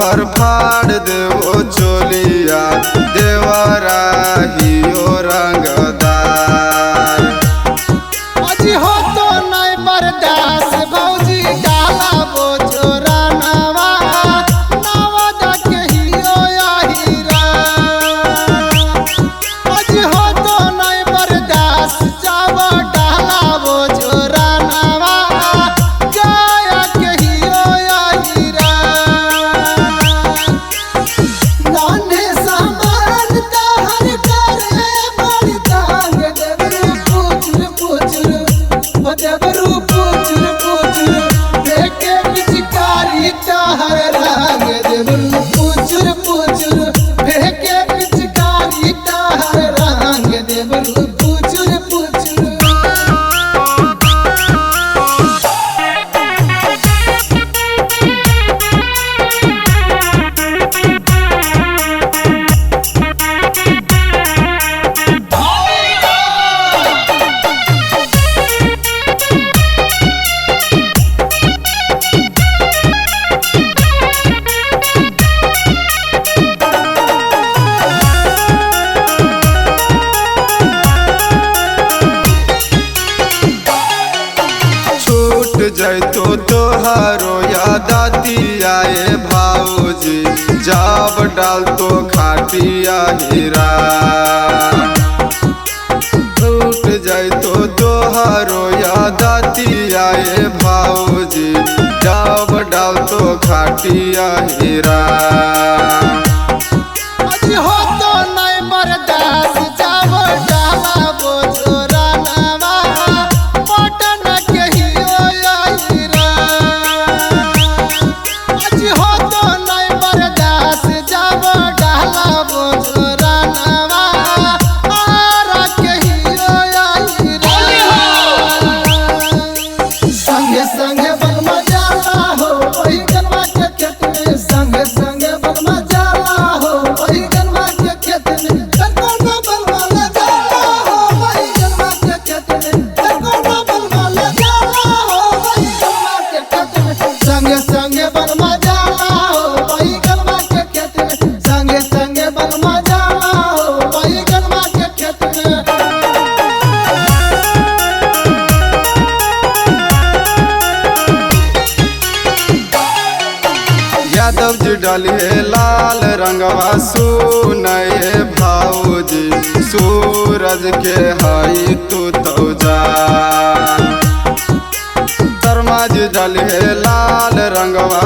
तोहर फाड़ देवो चोलिया देवरा हियो रंगदार। अजी हो तो नहीं बर्दाश्त भौजी डाला वो छोरा नवा नवा जाके हियो या हीरा। अजी हो तो नहीं बर्दाश्त जावा डाला वो छोरा नवा जाया के हियो या हीरा। नाने सामान ताहर करे बड़ी तांग देवरू पूछुर पूछुर ओ देवरू पूछुर पूछुर देखे पिचकारी ताहर रंग देवरू पूछुर पूछुर देखे पिचकारी ताहर रंग देवरू पूछुर पूछुर। छूट जैतो तोहारो याद आए भाऊजी जब डालतो खाटिया हीरा। छूट जैतो तोहारो याद आए भाऊजी जब डालतो खाटिया हीरा। अजी हो तो नहीं बर्दाश्त जावो डाला वो छोरा नवा पटन के हियो या हीरा। अजी हो तो नहीं बर्दाश्त जावो डाला वो छोरा नवा आरा के हियो या हीरा। संगे संगे बलमा जाला हो वही गनवा के खेत में संगे संगे बलमा जाला हो वही गनवा के खेत में सरकोना बलमा ले जाला हो वही गनवा के खेत में सरकोना बलमा ले जाला हो वही गनवा के खेत में संगे संगे बलमा जाला हो वही गनवा के खेत में संगे संगे बलमा जाला हो वही गनवा के खेत में। यादव जी डालिए लाल रंगवा सुनए भाऊजी सूरज के हई तू तौजा। शर्मा जी डालिए लाल रंगवा